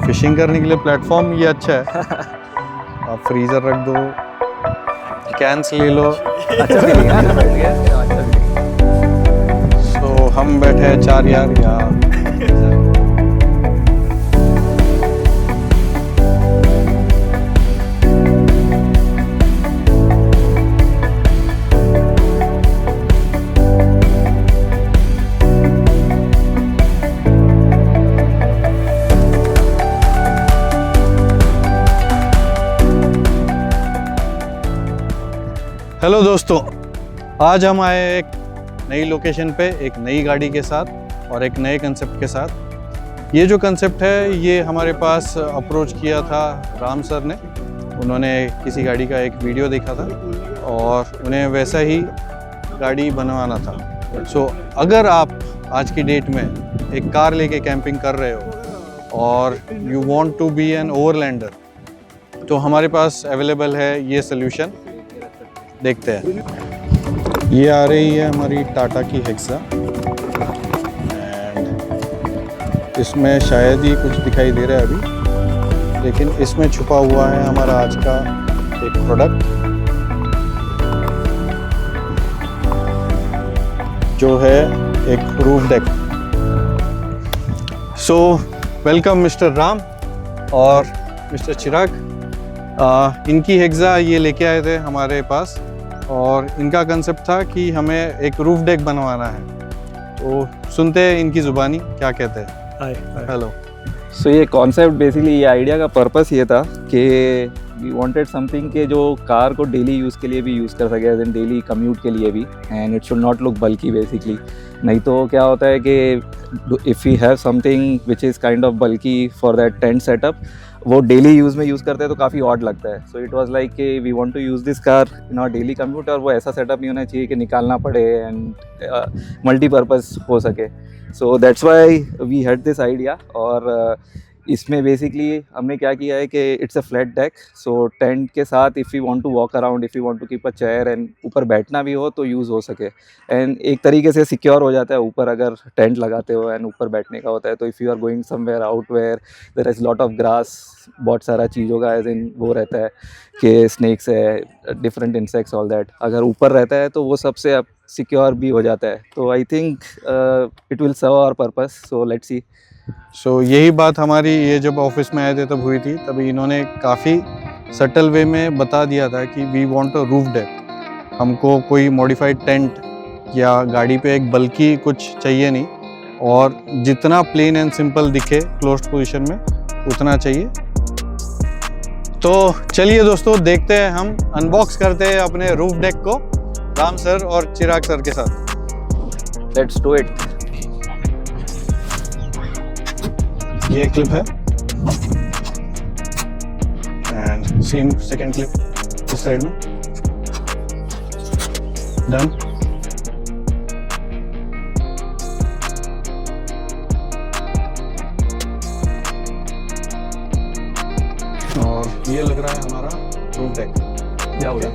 Fishing करने के लिए प्लेटफॉर्म ये अच्छा है। आप फ्रीज़र रख दो, कैंस ले लो। अच्छा फीलिंग है ना, बैठ गया अच्छा फीलिंग। सो हम बैठे हैं 4 यार यहाँ। हेलो दोस्तों, आज हम आए एक नई लोकेशन पे एक नई गाड़ी के साथ और एक नए कंसेप्ट के साथ। ये जो कंसेप्ट है ये हमारे पास अप्रोच किया था राम सर ने। उन्होंने किसी गाड़ी का एक वीडियो देखा था और उन्हें वैसा ही गाड़ी बनवाना था। सो अगर आप आज की डेट में एक कार लेके कैंपिंग कर रहे हो और you want to be an overlander, तो हमारे पास अवेलेबल है ये सोल्यूशन। देखते हैं। ये आ रही है हमारी टाटा की हेक्सा एंड इसमें शायद ही कुछ दिखाई दे रहा है अभी, लेकिन इसमें छुपा हुआ है हमारा आज का एक प्रोडक्ट जो है एक roof deck. So welcome mister Ram और मिस्टर चिराग। इनकी हेक्सा ये लेके आए थे हमारे पास और इनका कंसेप्ट था कि हमें एक रूफ डेक बनवाना है। तो सुनते हैं इनकी ज़ुबानी क्या कहते हैं। हाय हेलो। सो ये कॉन्सेप्ट बेसिकली, ये आइडिया का पर्पस ये था कि वी वांटेड समथिंग के जो कार को डेली यूज़ के लिए भी यूज़ कर सके, एज इन डेली कम्यूट के लिए भी, and it should not look bulky basically. नहीं तो क्या होता है कि if we have something which is kind of bulky for that tent setup, वो डेली यूज़ में यूज़ करते हैं तो काफ़ी ऑड लगता है। सो इट वाज लाइक कि we want to use this car in our daily commute, और वो ऐसा सेटअप नहीं होना चाहिए कि निकालना पड़े एंड मल्टीपर्पज़ हो सके। So that's why we had this idea. और इसमें बेसिकली हमने क्या किया है कि it's a flat deck, so tent के साथ if you want to walk around, if you want to keep a chair and ऊपर बैठना भी हो तो यूज़ हो सके, एंड एक तरीके से सिक्योर हो जाता है ऊपर अगर टेंट लगाते हो एंड ऊपर बैठने का होता है। तो if you are going somewhere out where there is lot of grass, बहुत सारा चीज़ों का एज इन वो रहता है कि स्नेक्स है, डिफरेंट इंसेक्ट्स, ऑल दैट, अगर ऊपर रहता है तो वो सबसे अब सिक्योर भी हो जाता है। तो I think it will serve our purpose, so let's see. So यही बात हमारी ये जब ऑफिस में आए थे तब हुई थी। तभी इन्होंने काफ़ी सटल वे में बता दिया था कि we want a roof deck. हमको कोई मॉडिफाइड टेंट या गाड़ी पे एक बल्कि कुछ चाहिए नहीं, और जितना प्लेन एंड सिंपल दिखे क्लोज्ड पोजीशन में उतना चाहिए। तो चलिए दोस्तों, देखते हैं, हम अनबॉक्स करते हैं अपने रूफ डेक को राम सर और चिराग सर के साथ। Let's do it. ये क्लिप है एंड सेम सेकंड क्लिप इस साइड में। डन। और ये लग रहा है हमारा रूफ डेक। क्या हो गया?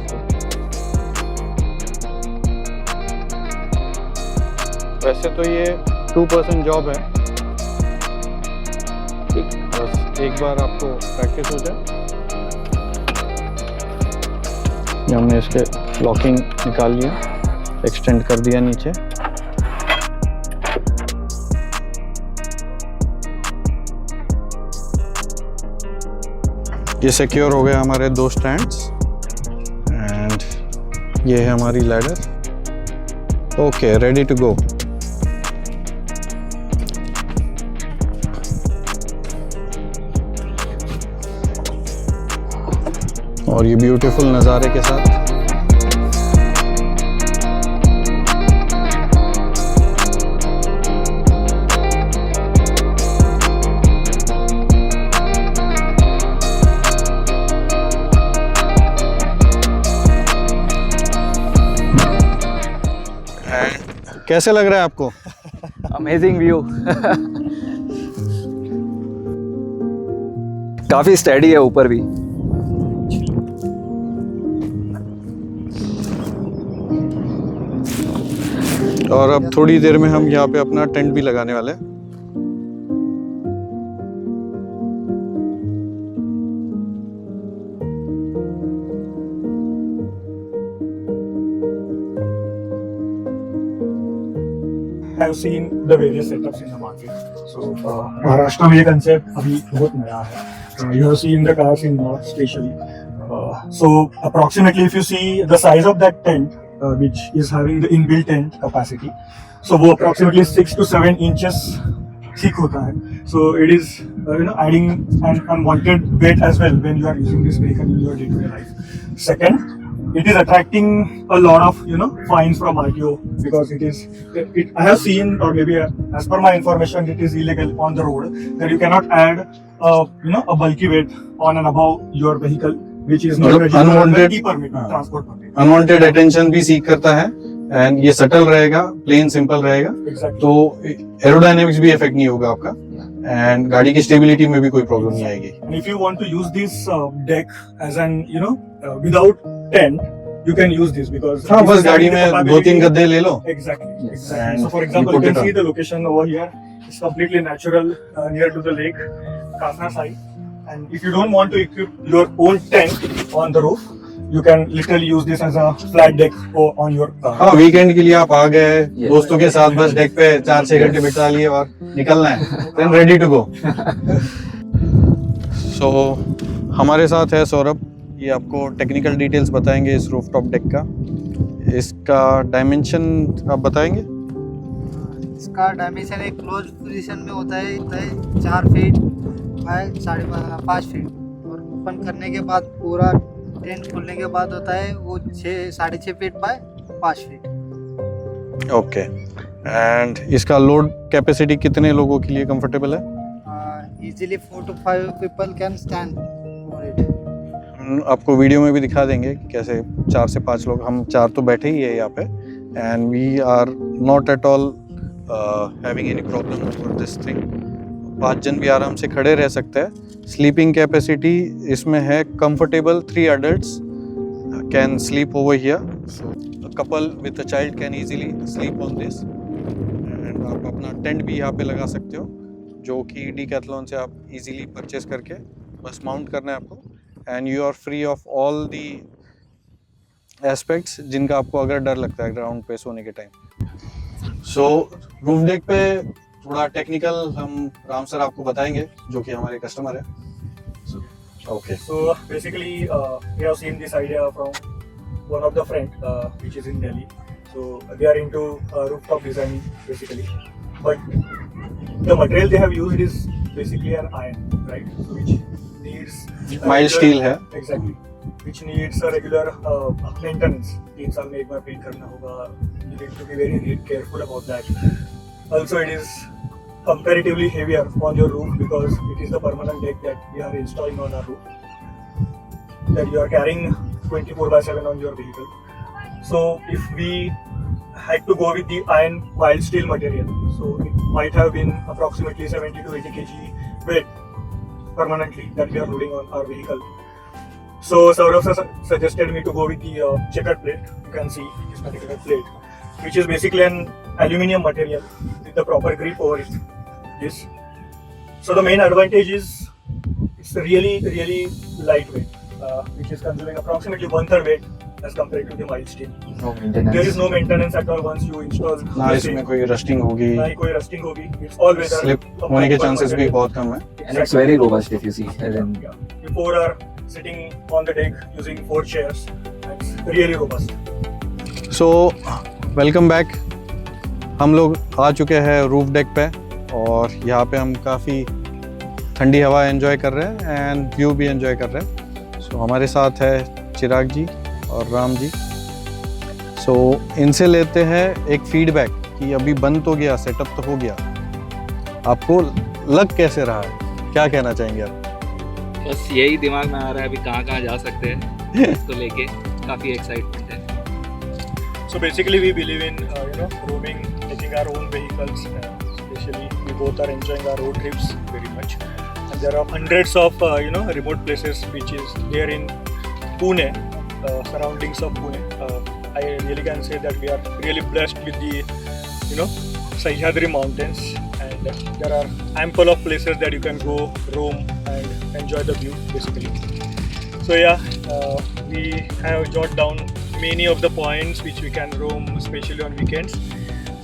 वैसे तो ये 2% जॉब है, बस एक बार आपको प्रैक्टिस हो जाए। ये हमने इसके लॉकिंग निकाल लिया, एक्सटेंड कर दिया नीचे। ये सिक्योर हो गया हमारे 2 स्टैंड्स एंड ये है हमारी ladder. Okay, ready to go. और ये ब्यूटीफुल नज़ारे के साथ कैसे लग रहा है आपको? Amazing view. काफी स्टडी है ऊपर भी। और अब थोड़ी देर में हम यहाँ पे अपना टेंट भी लगाने वाले हैं। have seen the various setups in the market. So Maharashtra में ये concept अभी बहुत नया है. You have seen the cars in North especially. So approximately if you see the size of that tent, which is having the inbuilt tent capacity, so वो approximately 6 to 7 inches thick होता है. So it is adding an unwanted weight as well when you are using this vehicle in your day-to-day life. Second, it is attracting a lot of fines from RTO because I have seen, or maybe as per my information, it is illegal on the road that you cannot add a bulky weight on and above your vehicle, which is not registered unwanted permit, transport permit. Unwanted attention भी सीख करता है and ये subtle रहेगा, plain simple रहेगा, Exactly. तो aerodynamics भी effect नहीं होगा आपका एंड गाड़ी की स्टेबिलिटी में भी कोई प्रॉब्लम नहीं आएगी. And if you want to use this deck as an without tent, you can use this because हाँ, this बस is गाड़ी having the में capability- 2-3 गद्दे ले लो. Exactly. Yes. Exactly. And So for you example, you put can it see on. the location over here. It's completely natural near to the lake, Kasna side. And if you don't want to equip your own tent on the roof, you can literally use this as a flat deck on your car. हाँ, weekend के लिए आप आ गए Yes. दोस्तों के साथ, बस deck पे 4-6 घंटे बिता लिए और निकलना है, देन रेडी टू गो. सो हमारे साथ है सौरभ, ये आपको टेक्निकल डिटेल्स बताएंगे इस रूफटॉप डेक का. इसका डायमेंशन आप बताएंगे? इसका डायमेंशन एक क्लोज पोजीशन में होता है 4 फीट बाय 5.5 फीट, और ओपन करने के बाद पूरा टेंट खोलने के बाद होता है वो 6.5 feet by 5 feet. Okay. And इसका लोड कैपेसिटी कितने लोगों के लिए कंफर्टेबल है? Easily 4 to 5 people can stand on it. हम आपको वीडियो में भी दिखा देंगे कि कैसे 4 से 5 लोग, हम 4 तो बैठे ही है यहाँ पे and we are not at all having any problem over this thing. 5 जन भी आराम से खड़े रह सकते हैं. स्लीपिंग कैपेसिटी इसमें है comfortable, 3 adults can sleep over here. So a couple with a child can easily sleep on this. And आप अपना टेंट भी यहाँ पे लगा सकते हो, जो कि डीकैथलॉन से आप इजीली परचेस करके बस माउंट करना है आपको. And you are free of all the aspects जिनका आपको अगर डर लगता है ग्राउंड पे सोने के टाइम. सो रूफ डेक पे थोड़ा टेक्निकल हम राम सर आपको बताएंगे, जो कि हमारे कस्टमर है. Okay. So basically, we have seen this idea from one of the friend, which is in Delhi. So they are into rooftop designing basically, but the material they have used is basically an iron, right? So which needs Mild steel है. Exactly. Which needs a regular maintenance. 3 साल में एक बार paint करना होगा. You need to be very careful about that. Also, it is comparatively heavier on your roof because it is the permanent deck that we are installing on our roof, that you are carrying 24/7 on your vehicle. So if we had to go with the iron mild steel material, so it might have been approximately 70 to 80 kg weight permanently that we are loading on our vehicle. So Saurav suggested me to go with the checkered plate. You can see this particular plate, which is basically an aluminium material with the proper grip over it. This. So the main advantage is it's really lightweight, which is consuming approximately 1/3 weight as compared to the mild steel. No maintenance. There is no maintenance at all once you install. ना इसमें कोई rusting होगी, ना ही कोई rusting होगी. It's all weather. Slip होने के chances भी बहुत कम है. And it's very robust if you see. As in, Yeah. You 4 are sitting on the deck using 4 chairs. It's really robust. So welcome back. हम लोग आ चुके हैं रूफ डेक पे और यहाँ पे हम काफ़ी ठंडी हवा एंजॉय कर रहे हैं एंड व्यू भी एंजॉय कर रहे हैं. सो हमारे साथ है चिराग जी और राम जी. सो इनसे लेते हैं एक फीडबैक कि अभी बन तो गया, सेटअप तो हो गया, आपको लग कैसे रहा है, क्या कहना चाहेंगे आप? बस यही दिमाग में आ रहा है अभी कहाँ कहाँ जा सकते हैं इसको लेके काफ़ी एक्साइटमेंट है. So basically, we believe in roaming, taking our own vehicles. Especially, we both are enjoying our road trips very much. And there are hundreds of remote places which is there in Pune, surroundings of Pune. I really can say that we are really blessed with the Sahyadri mountains, and there are ample of places that you can go roam and enjoy the view basically. So yeah, we have jotted down many of the points which we can roam, especially on weekends.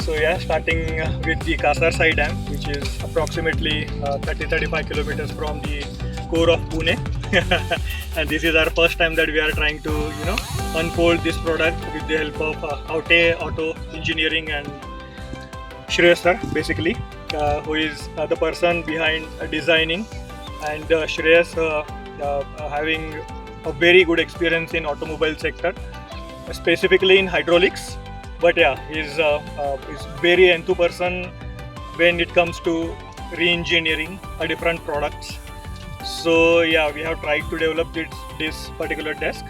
So yeah, starting with the Kasarsai Dam, which is approximately 30-35 kilometers from the core of Pune. And this is our first time that we are trying to, unfold this product with the help of Aute Auto Engineering and Shreyas sir, basically, who is the person behind designing, and Shreyas having a very good experience in automobile sector, specifically in hydraulics. But yeah, he's very enthu person when it comes to re-engineering different products. So yeah, we have tried to develop this particular desk.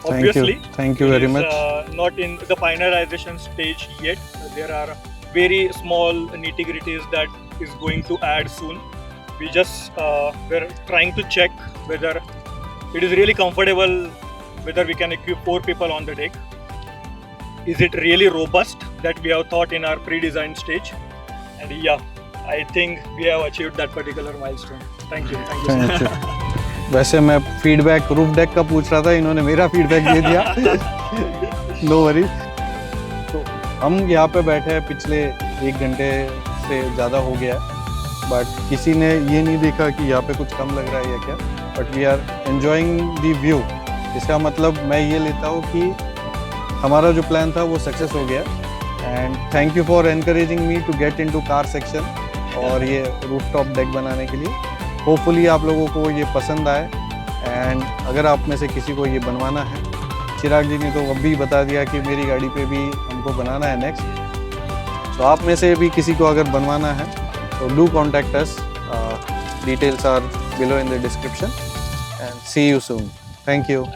Obviously, Thank you very it is, much. not in the finalization stage yet. There are very small nitty-gritties that is going to add soon. We're trying to check whether it is really comfortable, whether we can equip 4 people on the deck. Is it really robust that we have thought in our pre-design stage? And yeah, I think we have achieved that particular milestone. Thank you. Thank you. वैसे मैं feedback roof deck का पूछ रहा था, इन्होंने मेरा feedback दे दिया। No worry. तो हम यहाँ पे बैठे हैं पिछले 1 घंटे से ज़्यादा हो गया, बट किसी ने ये नहीं देखा कि यहाँ पे कुछ कम लग रहा है या क्या। But we are enjoying the view. इसका मतलब मैं ये लेता हूँ कि हमारा जो प्लान था वो सक्सेस हो गया। And thank you for encouraging me to get into car section और ये रूफटॉप डेक बनाने के लिए। होपफुली आप लोगों को ये पसंद आए। एंड अगर आप में से किसी को ये बनवाना है, चिराग जी ने तो अभी बता दिया कि मेरी गाड़ी पे भी हमको बनाना है नेक्स्ट। तो आप में से भी किसी को अगर बनवाना है तो do contact us. Details are below in the description and see you soon. Thank you.